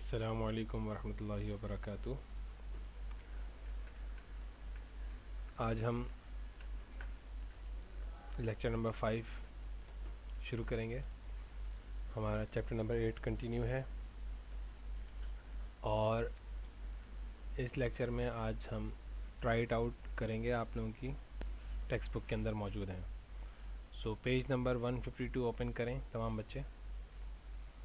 अस्सलामु अलैकुम वरहमतुल्लाहि वबरकातुह। आज हम लेक्चर नंबर 5 शुरू करेंगे। हमारा चैप्टर नंबर 8 कंटिन्यू है और इस लेक्चर में आज हम ट्राई इट आउट करेंगे। आप लोगों की टेक्स्ट बुक के अंदर मौजूद हैं। सो पेज नंबर 152 ओपन करें तमाम बच्चे।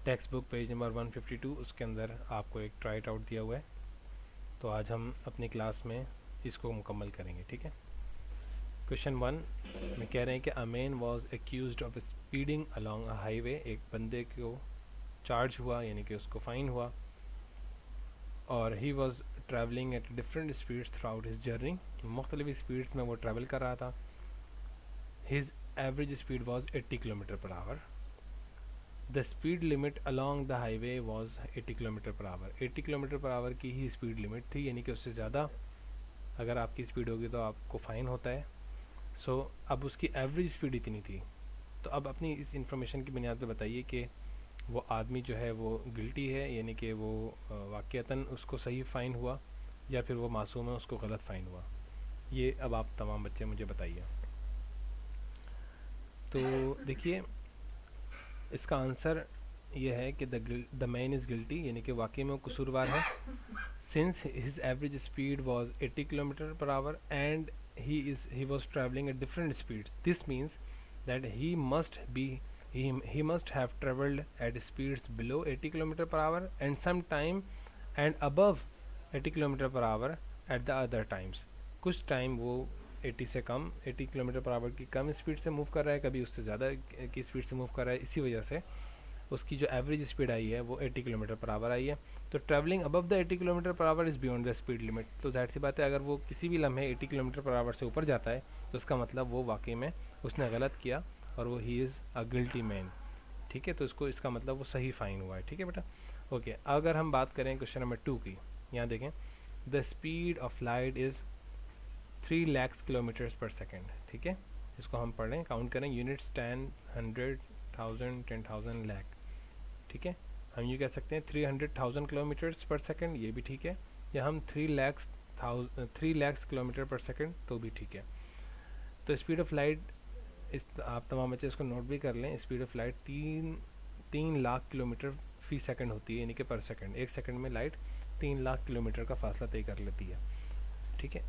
टेक्स्ट बुक पेज नंबर 152, उसके अंदर आपको एक ट्राई इट आउट दिया हुआ है। तो आज हम अपनी क्लास में इसको मुकम्मल करेंगे, ठीक है। क्वेश्चन 1 में कह रहे हैं कि a man was accused of speeding along a highway. एक बंदे को चार्ज हुआ, यानी कि उसको फाइन हुआ, और he was travelling at different speeds through out his journey. मुख्तलिफ स्पीड्स में वो ट्रैवल कर रहा था। His average speed was 80 kilometre per hour. The speed limit along the highway was 80 kilometre per hour. 80 kilometre per hour की ही speed limit थी, यानी कि उससे ज़्यादा अगर आपकी स्पीड होगी तो आपको फ़ाइन होता है। अब उसकी एवरेज स्पीड इतनी थी। तो अब अपनी इस इंफॉर्मेशन की बुनियाद पे बताइए कि वो आदमी जो है वो गिल्टी है, यानी कि वो वाक़यातन उसको सही फ़ाइन हुआ या फिर वो मासूम है, उसको गलत फ़ाइन हुआ। ये अब आप तमाम बच्चे मुझे बताइए। तो देखिए, इसका आंसर ये है कि द मैन इज़ गिल्टी, यानी कि वाकई में वो कसूरवार है। Since his average speed was 80 kilometre per hour and he was traveling at different speeds. This means that he must have traveled at speeds below 80 km per hour and sometime and above 80 km per hour at the other times. कुछ time वो 80 से कम 80 kilometre per hour की कम speed से move कर रहा है, कभी उससे ज़्यादा की स्पीड से मूव कर रहा है। इसी वजह से उसकी जो एवरेज स्पीड आई है वो 80 किलोमीटर पर आवर आई है। तो travelling above the 80 kilometre per hour is beyond the speed limit. तो जाहिर सी बात है, अगर वो किसी भी लम्हे 80 किलोमीटर पर आवर से ऊपर जाता है तो उसका मतलब वो वाकई में उसने गलत किया और वो he is a guilty man, ठीक है। तो इसका मतलब वो सही फ़ाइन हुआ है, ठीक है बेटा। ओके, अगर हम बात करें क्वेश्चन नंबर 2 की, यहाँ देखें, the speed of light is 3 lakh kilometres पर सेकेंड, ठीक है। इसको हम पढ़ लें, काउंट करें, यूनिट्स 10, 100, 1000, 10,000, लाख, ठीक है। हम ये कह सकते हैं 300,000 किलोमीटर्स पर सेकंड, ये भी ठीक है। या हम 3 लाख किलोमीटर पर सेकंड, तो भी ठीक है। तो स्पीड ऑफ लाइट, इस आप तमाम बच्चे इसको नोट भी कर लें। Speed of light 3 lakh kilometre fee second होती है, यानी कि पर सेकंड। एक सेकंड में लाइट 3 लाख किलोमीटर का फासला तय कर लेती है, ठीक है।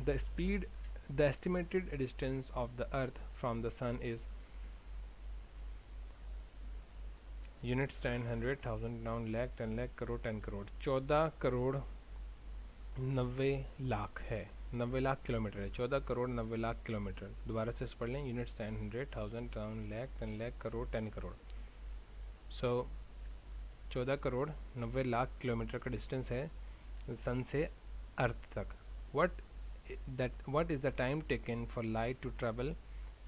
The estimated distance of the earth from the sun is units 10, 100, 1000, नाउन, लाख, 10 लाख, करोड़, 10 करोड़। 14 करोड़ 90 लाख है, 90 लाख किलोमीटर है। 14 करोड़ 90 लाख किलोमीटर। दोबारा से पढ़ लें, यूनिट्स 10, 100, 1000, नाउन, लाख, 10 लाख, करोड़, 10 करोड़। 14 करोड़ 90 लाख किलोमीटर का डिस्टेंस है सन से अर्थ तक। What is the time taken for light to travel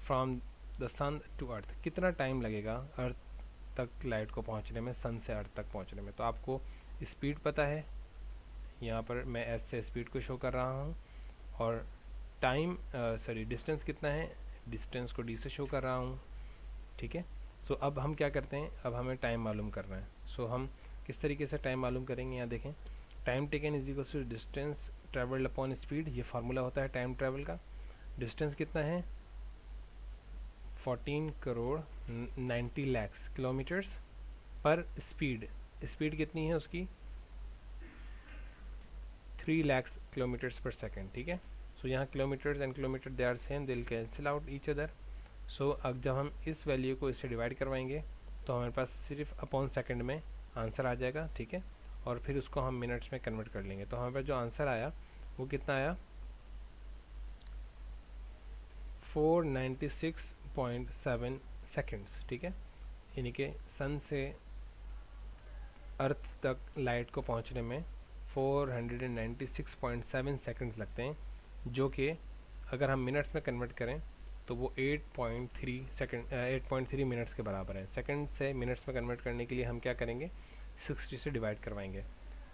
from the sun to earth. कितना टाइम लगेगा अर्थ तक लाइट को पहुंचने में, सन से अर्थ तक पहुंचने में। तो आपको स्पीड पता है, यहाँ पर मैं एस से स्पीड को शो कर रहा हूँ, और टाइम डिस्टेंस कितना है, डिस्टेंस को डी से शो कर रहा हूँ, ठीक है। सो अब हम क्या करते हैं, अब हमें टाइम मालूम करना है। सो हम किस तरीके से टाइम मालूम करेंगे, यहाँ देखें, time taken is equal to distance travelled upon speed. ये फार्मूला होता है टाइम ट्रेवल का। डिस्टेंस कितना है, 14 करोड़ 90 लाख किलोमीटर्स पर स्पीड। स्पीड कितनी है उसकी, 3 लाख किलोमीटर्स पर सेकेंड, ठीक है। सो यहाँ kilometres and kilometre they are same, they will cancel out each other. So अब जब हम इस वैल्यू को इससे डिवाइड करवाएंगे तो हमारे पास सिर्फ अपॉन सेकंड में आंसर आ जाएगा, ठीक है। और फिर उसको हम मिनट्स में कन्वर्ट कर लेंगे। तो हमारे पास जो आंसर आया वो कितना आया, 496.7 सेकेंड्स, ठीक है। यानी कि सन से अर्थ तक लाइट को पहुंचने में 496.7 सेकेंड्स लगते हैं, जो कि अगर हम मिनट्स में कन्वर्ट करें तो वो 8.3 मिनट्स के बराबर है। सेकंड से मिनट्स में कन्वर्ट करने के लिए हम क्या करेंगे, 60 से डिवाइड करवाएंगे।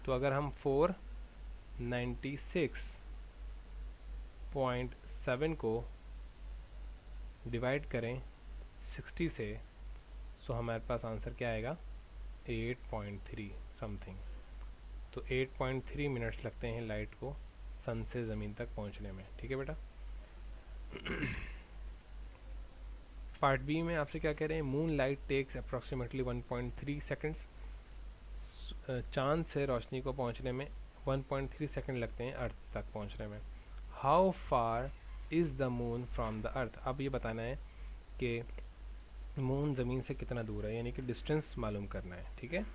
तो अगर हम 496.7 को डिवाइड करें 60 से, सो हमारे पास आंसर क्या आएगा, 8.3 समथिंग, तो 8.3 मिनट्स लगते हैं लाइट को सन से ज़मीन तक पहुंचने में। ठीक है बेटा। पार्ट बी में आपसे क्या कह रहे हैं, moon light takes approximately 1.3 seconds. चांद से रोशनी को पहुंचने में 1.3 सेकेंड लगते हैं अर्थ तक पहुंचने में। How far is the moon from the earth. अब ये बताना है कि मून ज़मीन से कितना दूर है, यानी कि डिस्टेंस मालूम करना है। ठीक है।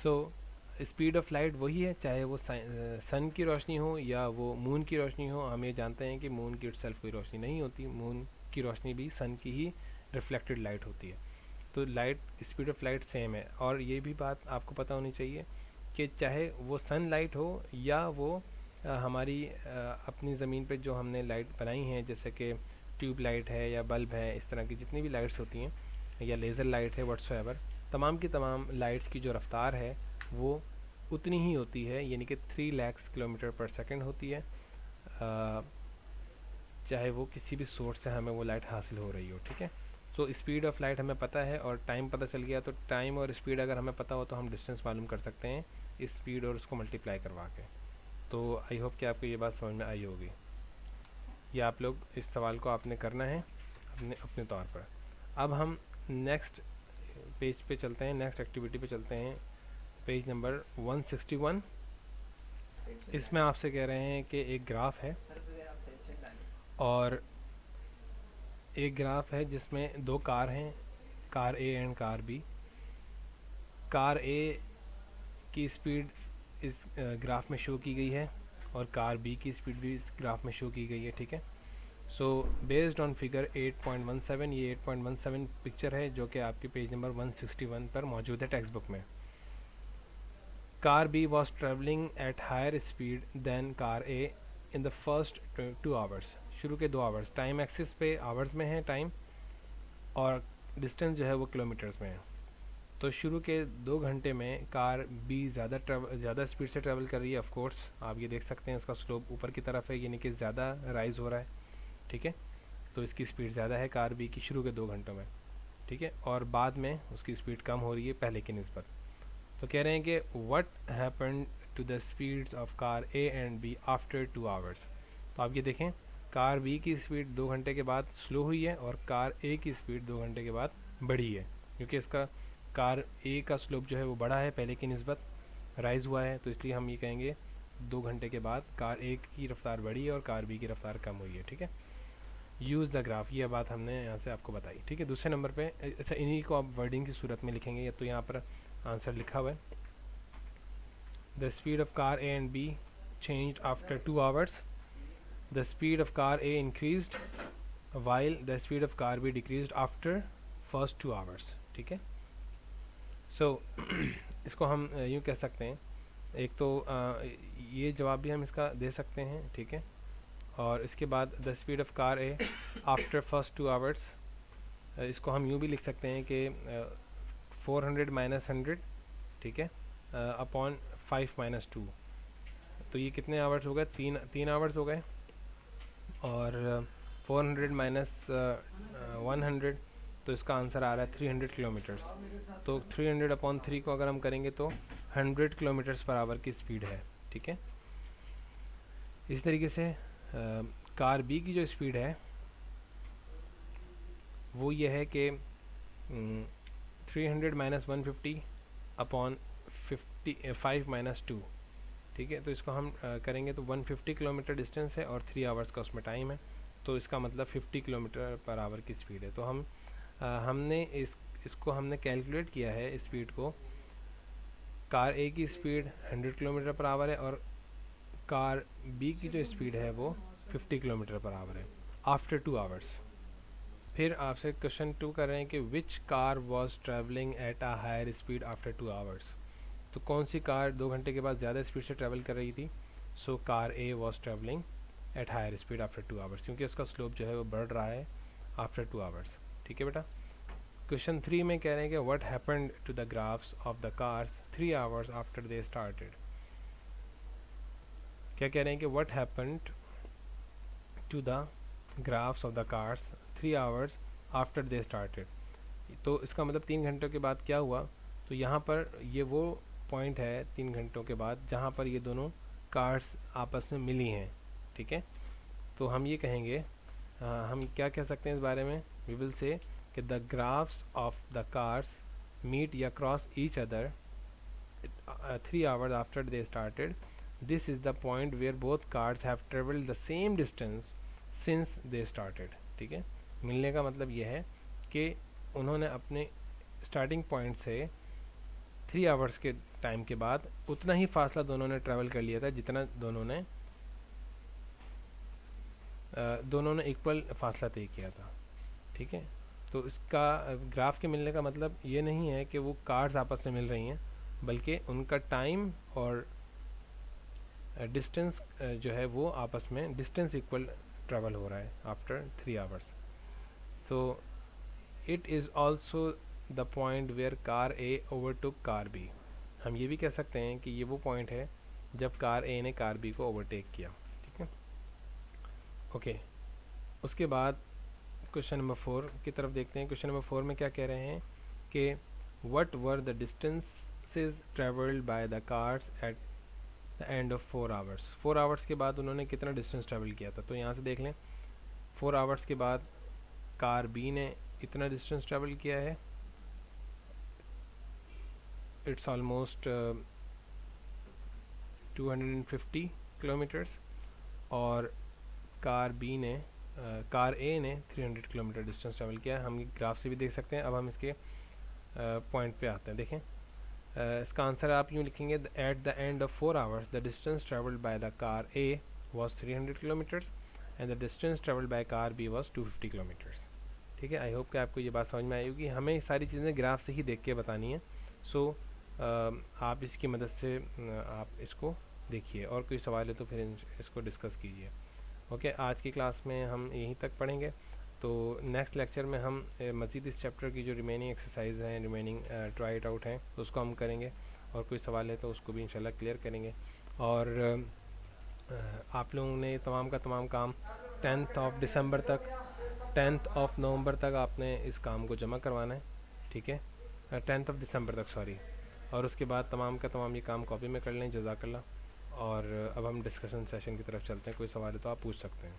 सो स्पीड ऑफ लाइट वही है, चाहे वो सन की रोशनी हो या वो मून की रोशनी हो। हम ये जानते हैं कि मून की इटसेल्फ कोई रोशनी नहीं होती, मून की रोशनी भी सन की ही रिफ्लेक्टेड लाइट होती है। तो light, speed of light same है। और ये भी बात आपको पता होनी चाहिए कि चाहे वो सन लाइट हो या वो हमारी अपनी ज़मीन पे जो हमने लाइट बनाई हैं, जैसे कि ट्यूब लाइट है या बल्ब है, इस तरह की जितनी भी लाइट्स होती हैं या लेज़र लाइट है व्हाट्सएवर, तमाम की तमाम लाइट्स की जो रफ्तार है वो उतनी ही होती है, यानी कि 3 लाख किलोमीटर पर सेकंड होती है, चाहे वो किसी भी सोर्स से हमें वो लाइट हासिल हो रही हो। ठीक है। तो स्पीड ऑफ लाइट हमें पता है और टाइम पता चल गया, तो टाइम और स्पीड अगर हमें पता हो तो हम डिस्टेंस मालूम कर सकते हैं स्पीड और उसको मल्टीप्लाई करवा के। तो आई होप कि आपको ये बात समझ में आई होगी। ये आप लोग इस सवाल को आपने करना है अपने अपने तौर पर। अब हम नेक्स्ट पेज पे चलते हैं, नेक्स्ट एक्टिविटी पे चलते हैं, पेज नंबर 161। इसमें आपसे कह रहे हैं कि एक ग्राफ है और एक ग्राफ है जिसमें दो कार हैं, car A and car B. Car A की स्पीड इस ग्राफ में शो की गई है और कार बी की स्पीड भी इस ग्राफ में शो की गई है। ठीक है। सो बेस्ड ऑन फिगर 8.17, ये 8.17 पिक्चर है जो कि आपके पेज नंबर 161 पर मौजूद है टेक्स्ट बुक में। Car B was travelling at higher speed than car A in the first 2 hours. शुरू के 2 आवर्स, टाइम एक्सिस पे आवर्स में है टाइम और डिस्टेंस जो है वो किलोमीटर्स में है। तो शुरू के 2 घंटे में कार बी ज़्यादा स्पीड से ट्रैवल कर रही है। ऑफ कोर्स आप ये देख सकते हैं इसका स्लोप ऊपर की तरफ है, यानी कि ज़्यादा राइज हो रहा है। ठीक है। तो इसकी स्पीड ज़्यादा है कार बी की शुरू के 2 घंटों में। ठीक है। और बाद में उसकी स्पीड कम हो रही है पहले की निस्बत। तो कह रहे हैं कि what happened to the speeds of car A and B after 2 hours. तो आप ये देखें, कार बी की स्पीड 2 घंटे के बाद स्लो हुई है और कार ए की स्पीड 2 घंटे के बाद बढ़ी है, क्योंकि इसका कार ए का स्लोप जो है वो बड़ा है, पहले की निस्बत राइज हुआ है। तो इसलिए हम ये कहेंगे 2 घंटे के बाद कार ए की रफ्तार बढ़ी है और कार बी की रफ्तार कम हुई है। ठीक है। यूज़ द ग्राफ, ये बात हमने यहाँ से आपको बताई। ठीक है। दूसरे नंबर पे अच्छा इन्हीं को आप वर्डिंग की सूरत में लिखेंगे, तो यहाँ पर आंसर लिखा हुआ है, the speed of car A and be changed after 2 hours. The speed of car A increased while the speed of car B decreased after first 2 hours। ठीक है। सो इसको हम यूँ कह सकते हैं, एक तो ये जवाब भी हम इसका दे सकते हैं। ठीक है। और इसके बाद the speed of car A after first 2 hours, इसको हम यूँ भी लिख सकते हैं कि 400 माइनस 100, ठीक है, अपॉन 5 माइनस 2। तो ये कितने आवर्स हो गए, 3 आवर्स हो गए। और 400 माइनस 100, तो इसका आंसर आ रहा है 300 किलोमीटर्स। तो 300 अपॉन 3 को अगर हम करेंगे तो 100 किलोमीटर्स पर आवर की स्पीड है। ठीक है। इस तरीके से कार बी की जो स्पीड है वो ये है कि 300 माइनस 150 अपॉन 5 माइनस 2। ठीक है। तो इसको हम करेंगे तो 150 किलोमीटर डिस्टेंस है और 3 आवर्स का उसमें टाइम है, तो इसका मतलब 50 किलोमीटर पर आवर की स्पीड है। तो हमने इसको हमने कैलकुलेट किया है स्पीड को। कार ए की स्पीड 100 किलोमीटर पर आवर है और कार बी की जो स्पीड है वो 50 किलोमीटर पर आवर है आफ्टर 2 आवर्स। फिर आपसे क्वेश्चन 2 कर रहे हैं कि which car was travelling at a higher speed after 2 hours. तो कौन सी कार 2 घंटे के बाद ज़्यादा स्पीड से ट्रैवल कर रही थी। So car A was travelling at higher speed after 2 hours, क्योंकि उसका स्लोप जो है वो बढ़ रहा है आफ्टर 2 आवर्स। ठीक है बेटा। क्वेश्चन 3 में कह रहे हैं कि what happened to the graphs of the cars 3 hours after they started. क्या कह रहे हैं कि what happened to the graphs of the cars 3 hours after they started. तो इसका मतलब 3 घंटों के बाद क्या हुआ। तो यहाँ पर ये वो पॉइंट है 3 घंटों के बाद जहाँ पर ये दोनों कार्स आपस में मिली हैं, ठीक है। तो हम ये कहेंगे, हम क्या कह सकते हैं इस बारे में, वी विल से कि the graphs of the cars meet या cross each other 3 hours after they started. This is the point where both cars have traveled the same distance since they started. ठीक है, मिलने का मतलब यह है कि उन्होंने अपने स्टार्टिंग पॉइंट से 3 आवर्स के टाइम के बाद उतना ही फासला दोनों ने ट्रैवल कर लिया था जितना दोनों ने इक्वल फासला तय किया था, ठीक है। तो इसका ग्राफ के मिलने का मतलब ये नहीं है कि वो कार्स आपस में मिल रही हैं, बल्कि उनका टाइम और डिस्टेंस जो है वो आपस में डिस्टेंस इक्वल ट्रैवल हो रहा है after 3 hours. So it is also the point where car A overtook car B. हम ये भी कह सकते हैं कि ये वो पॉइंट है जब कार ए ने कार बी को ओवरटेक किया, ठीक है। ओके, उसके बाद क्वेश्चन नंबर 4 की तरफ देखते हैं। क्वेश्चन नंबर 4 में क्या कह रहे हैं कि what were the distances travelled by the cars at the end of 4 hours. 4 hours के बाद उन्होंने कितना डिस्टेंस ट्रेवल किया था, तो यहाँ से देख लें 4 आवर्स के बाद कार बी ने इतना डिस्टेंस ट्रेवल किया है, इट्स ऑलमोस्ट 250 किलोमीटर्स, और कार बी ने कार ए ने 300 किलोमीटर डिस्टेंस ट्रेवल किया। हम ग्राफ से भी देख सकते हैं। अब हम इसके पॉइंट पे आते हैं। देखें, इसका आंसर आप यूँ लिखेंगे, at the end of 4 hours the distance travelled by the car A was 300 kilometres and the distance travelled by car B was 250 kilometres. ठीक है, आई होप कि आपको ये बात समझ में आई होगी। हमें ये सारी चीज़ें ग्राफ से ही देख के बतानी है। सो आप इसकी मदद से आप इसको देखिए, और कोई सवाल है तो फिर इसको डिस्कस कीजिए। ओके, आज की क्लास में हम यहीं तक पढ़ेंगे। तो नेक्स्ट लेक्चर में हम मज़ीद इस चैप्टर की जो रिमेनिंग एक्सरसाइज हैं, रिमेनिंग ट्राई इट आउट हैं, उसको हम करेंगे, और कोई सवाल है तो उसको भी इंशाल्लाह क्लियर करेंगे। और आप लोगों ने तमाम का तमाम काम 10th ऑफ दिसंबर तक 10th ऑफ नवंबर तक आपने इस काम को जमा करवाना है, ठीक है, 10th ऑफ दिसंबर तक, सॉरी। और उसके बाद तमाम का तमाम ये काम कॉपी में कर लें। जज़ाकल्लाह। और अब हम डिस्कशन सेशन की तरफ चलते हैं। कोई सवाल है तो आप पूछ सकते हैं।